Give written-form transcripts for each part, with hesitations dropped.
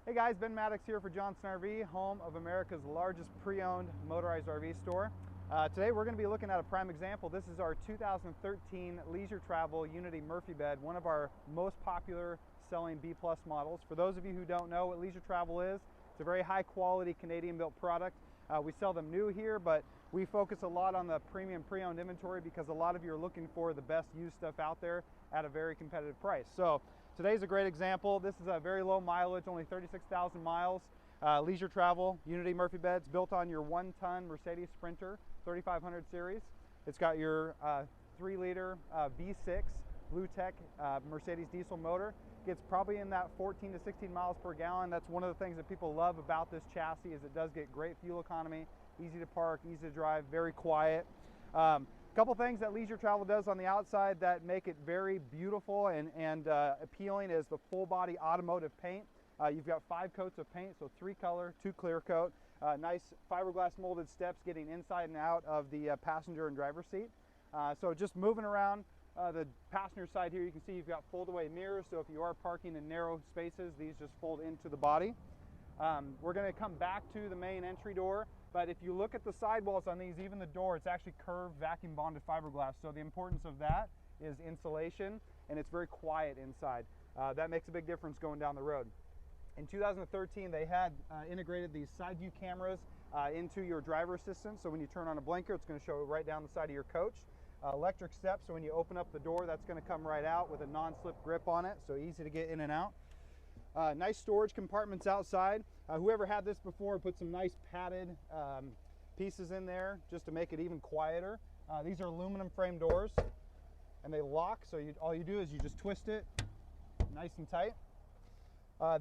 Hey guys, Ben Maddox here for Johnson RV, home of America's largest pre-owned motorized RV store. Today we're going to be looking at a prime example. This is our 2013 Leisure Travel Unity Murphy bed, one of our most popular selling B+ models. For those of you who don't know what Leisure Travel is, it's a very high quality Canadian built product. We sell them new here, but we focus a lot on the premium pre-owned inventory because a lot of you are looking for the best used stuff out there at a very competitive price. So today's a great example. This is a very low mileage, only 36,000 miles. Leisure Travel Unity Murphy beds built on your 1-ton Mercedes Sprinter 3500 series. It's got your 3-liter V6 Blue Tech Mercedes diesel motor. Gets probably in that 14 to 16 miles per gallon. That's one of the things that people love about this chassis, is it does get great fuel economy, easy to park, easy to drive, very quiet. Couple things that Leisure Travel does on the outside that make it very beautiful and appealing is the full body automotive paint. You've got 5 coats of paint, so 3 color, 2 clear coat. Nice fiberglass molded steps getting inside and out of the passenger and driver seat. So just moving around the passenger side here, you can see you've got fold away mirrors, so if you are parking in narrow spaces, these just fold into the body. We're going to come back to the main entry door, but if you look at the sidewalls on these, even the door, it's actually curved vacuum bonded fiberglass. So the importance of that is insulation, and it's very quiet inside. That makes a big difference going down the road. In 2013, they had integrated these side view cameras into your driver assistant. So when you turn on a blinker, it's going to show right down the side of your coach. Electric step, so when you open up the door, that's going to come right out with a non-slip grip on it, so easy to get in and out. Nice storage compartments outside. Whoever had this before put some nice padded pieces in there just to make it even quieter. These are aluminum frame doors, and they lock, so all you do is you just twist it nice and tight.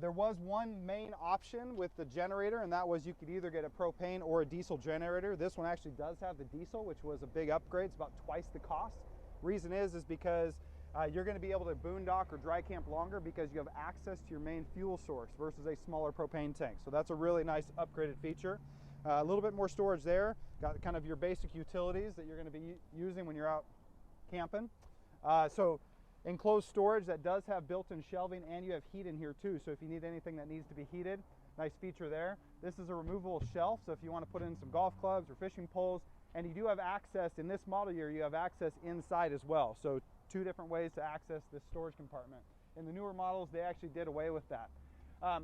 There was one main option with the generator, and that was you could either get a propane or a diesel generator. This one actually does have the diesel, which was a big upgrade. It's about twice the cost. Reason is because you're going to be able to boondock or dry camp longer because you have access to your main fuel source versus a smaller propane tank. So that's a really nice upgraded feature. A little bit more storage there. Got kind of your basic utilities that you're going to be using when you're out camping. So enclosed storage that does have built-in shelving, and you have heat in here too. So if you need anything that needs to be heated, nice feature there. This is a removable shelf, so if you want to put in some golf clubs or fishing poles, and you do have access in this model year, you have access inside as well. So 2 different ways to access this storage compartment. In the newer models, they actually did away with that.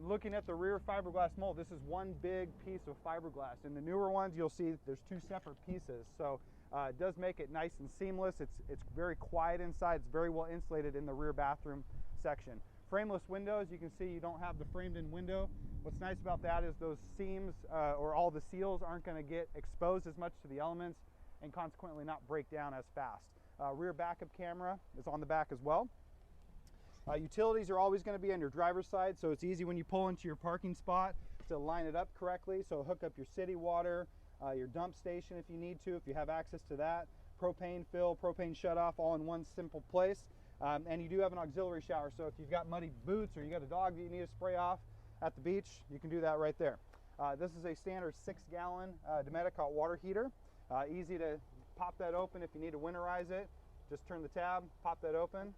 Looking at the rear fiberglass mold, this is one big piece of fiberglass. In the newer ones, you'll see there's 2 separate pieces. So it does make it nice and seamless. It's very quiet inside. It's very well insulated in the rear bathroom section. Frameless windows, you can see you don't have the framed in window. What's nice about that is those seams or all the seals aren't going to get exposed as much to the elements and consequently not break down as fast. Rear backup camera is on the back as well. Utilities are always going to be on your driver's side, so it's easy when you pull into your parking spot to line it up correctly. So hook up your city water, your dump station if you need to, if you have access to that, propane fill, propane shut off, all in one simple place. And you do have an auxiliary shower, so if you've got muddy boots or you got a dog that you need to spray off at the beach, you can do that right there. This is a standard 6-gallon Dometic hot water heater. Easy to pop that open if you need to winterize it. Just turn the tab, pop that open.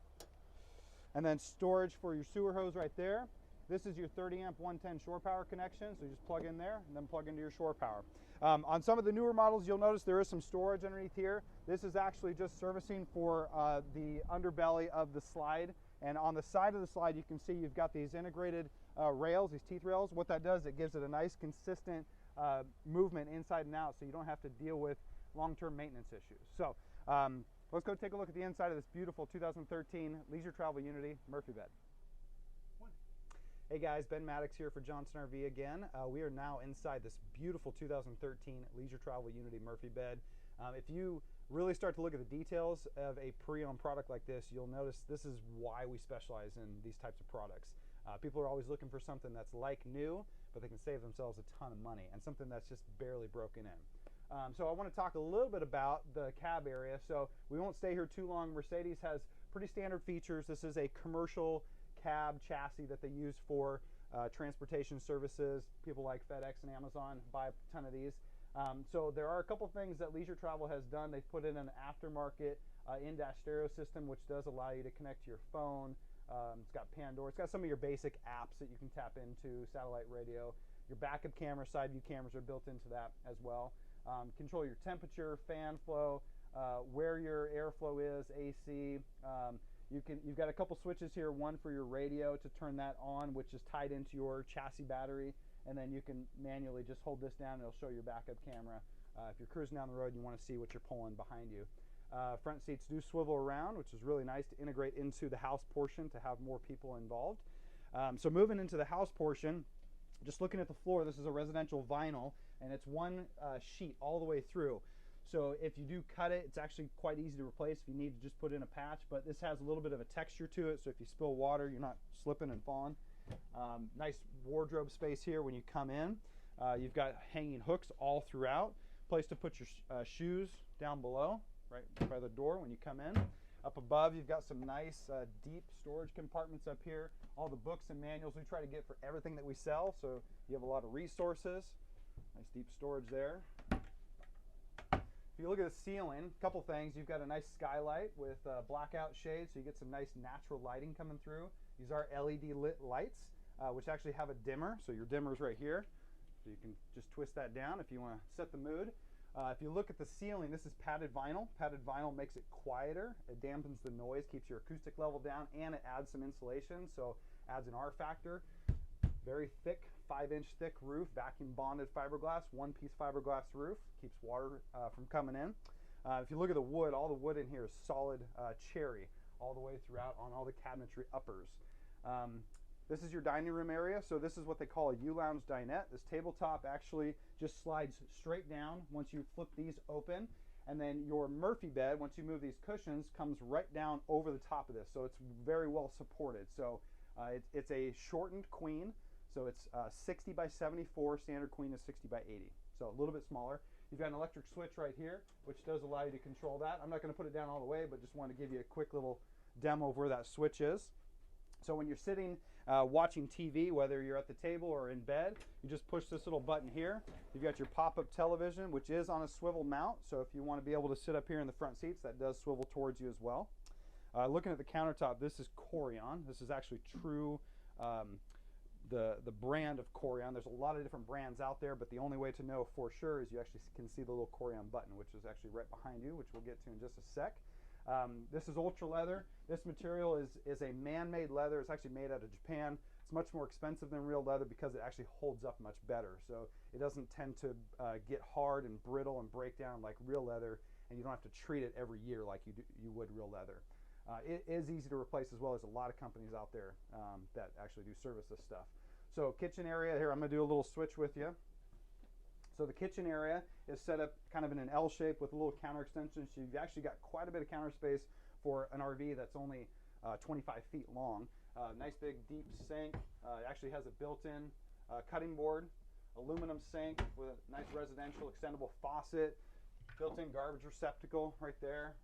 And then storage for your sewer hose right there. This is your 30 amp 110 shore power connection, so you just plug in there and then plug into your shore power. On some of the newer models, you'll notice there is some storage underneath here. This is actually just servicing for the underbelly of the slide. And on the side of the slide, you can see you've got these integrated rails, these teeth rails. What that does, it gives it a nice consistent movement inside and out, so you don't have to deal with long-term maintenance issues. So let's go take a look at the inside of this beautiful 2013 Leisure Travel Unity Murphy bed. Hey guys, Ben Maddox here for Johnson RV again. We are now inside this beautiful 2013 Leisure Travel Unity Murphy bed. If you really start to look at the details of a pre-owned product like this, you'll notice this is why we specialize in these types of products. People are always looking for something that's like new, but they can save themselves a ton of money, and something that's just barely broken in. So I want to talk a little bit about the cab area. So we won't stay here too long. Mercedes has pretty standard features. This is a commercial cab chassis that they use for transportation services. People like FedEx and Amazon buy a ton of these. So there are a couple things that Leisure Travel has done. They've put in an aftermarket in-dash stereo system, which does allow you to connect to your phone, It's got Pandora. It's got some of your basic apps that you can tap into, satellite radio. Your backup camera, side view cameras are built into that as well. Control your temperature, fan flow, where your airflow is, AC. You've got a couple switches here, one for your radio to turn that on, which is tied into your chassis battery, and then you can manually just hold this down and it'll show your backup camera. If you're cruising down the road and you want to see what you're pulling behind you. Front seats do swivel around, which is really nice to integrate into the house portion to have more people involved. So moving into the house portion, just looking at the floor, this is a residential vinyl, and it's one sheet all the way through. So if you do cut it, it's actually quite easy to replace if you need to just put in a patch, but this has a little bit of a texture to it, so if you spill water, you're not slipping and falling. Nice wardrobe space here when you come in. You've got hanging hooks all throughout. Place to put your shoes down below, right by the door when you come in. Up above, you've got some nice deep storage compartments up here. All the books and manuals we try to get for everything that we sell, so you have a lot of resources. Nice deep storage there. If you look at the ceiling, a couple things. You've got a nice skylight with blackout shades, so you get some nice natural lighting coming through. These are LED lit lights, which actually have a dimmer, so your dimmer's right here. So you can just twist that down if you want to set the mood. If you look at the ceiling, this is padded vinyl. Padded vinyl makes it quieter. It dampens the noise, keeps your acoustic level down, and it adds some insulation, so adds an R factor. Very thick, 5-inch thick roof, vacuum bonded fiberglass, one-piece fiberglass roof, keeps water from coming in. If you look at the wood, all the wood in here is solid cherry all the way throughout on all the cabinetry uppers. This is your dining room area, so this is what they call a U-lounge dinette. This tabletop actually just slides straight down once you flip these open, and then your Murphy bed, once you move these cushions, comes right down over the top of this, so it's very well supported. So it's a shortened queen, so it's 60 by 74, standard queen is 60 by 80, so a little bit smaller. You've got an electric switch right here, which does allow you to control that. I'm not going to put it down all the way, but just wanted to give you a quick little demo of where that switch is. So when you're sitting watching TV, whether you're at the table or in bed, you just push this little button here. You've got your pop-up television, which is on a swivel mount, so if you want to be able to sit up here in the front seats, that does swivel towards you as well. Looking at the countertop, this is Corian. This is actually true, the brand of Corian. There's a lot of different brands out there, but the only way to know for sure is you actually can see the little Corian button, which is actually right behind you, which we'll get to in just a sec. This is ultra leather. This material is a man-made leather. It's actually made out of Japan. It's much more expensive than real leather because it actually holds up much better. So it doesn't tend to get hard and brittle and break down like real leather, and you don't have to treat it every year like you would real leather. It is easy to replace as well. There's a lot of companies out there that actually do service this stuff. So kitchen area here, I'm going to do a little switch with you. So the kitchen area is set up kind of in an L shape with a little counter extension. So you've actually got quite a bit of counter space for an RV that's only 25 feet long. Nice big deep sink. It actually has a built-in cutting board, aluminum sink with a nice residential extendable faucet, built-in garbage receptacle right there,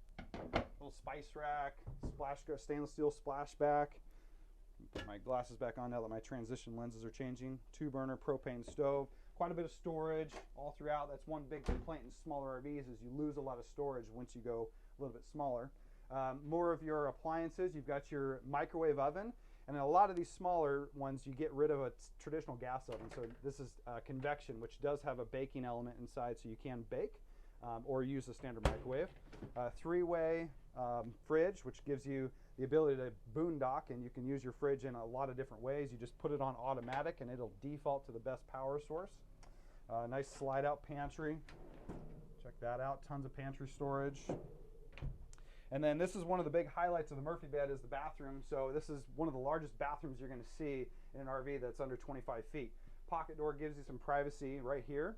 little spice rack, stainless steel splashback. Put my glasses back on now that my transition lenses are changing. 2-burner propane stove. Quite a bit of storage all throughout. That's one big complaint in smaller RVs is you lose a lot of storage once you go a little bit smaller. More of your appliances. You've got your microwave oven, and in a lot of these smaller ones you get rid of a traditional gas oven. So this is convection, which does have a baking element inside, so you can bake or use a standard microwave. 3-way fridge, which gives you the ability to boondock, and you can use your fridge in a lot of different ways. You just put it on automatic and it'll default to the best power source. Nice slide-out pantry. Check that out. Tons of pantry storage. And then this is one of the big highlights of the Murphy bed is the bathroom. So this is one of the largest bathrooms you're going to see in an RV that's under 25 feet. Pocket door gives you some privacy right here.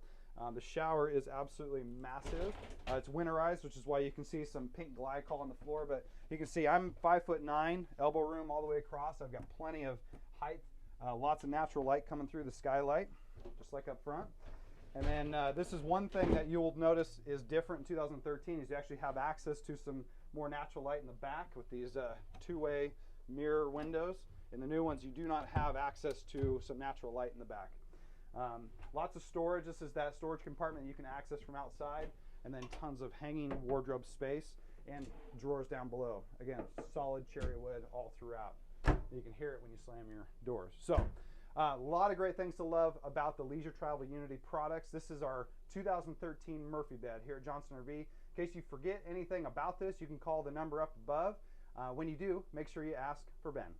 The shower is absolutely massive. It's winterized, which is why you can see some pink glycol on the floor. But you can see I'm 5'9", elbow room all the way across. I've got plenty of height, lots of natural light coming through the skylight, just like up front. And then this is one thing that you'll notice is different in 2013 is you actually have access to some more natural light in the back with these 2-way mirror windows. In the new ones, you do not have access to some natural light in the back. Lots of storage. This is that storage compartment you can access from outside, and then tons of hanging wardrobe space and drawers down below. Again, solid cherry wood all throughout. You can hear it when you slam your doors. So a lot of great things to love about the Leisure Travel Unity products. This is our 2013 Murphy bed here at Johnson RV. In case you forget anything about this, you can call the number up above. When you do, make sure you ask for Ben.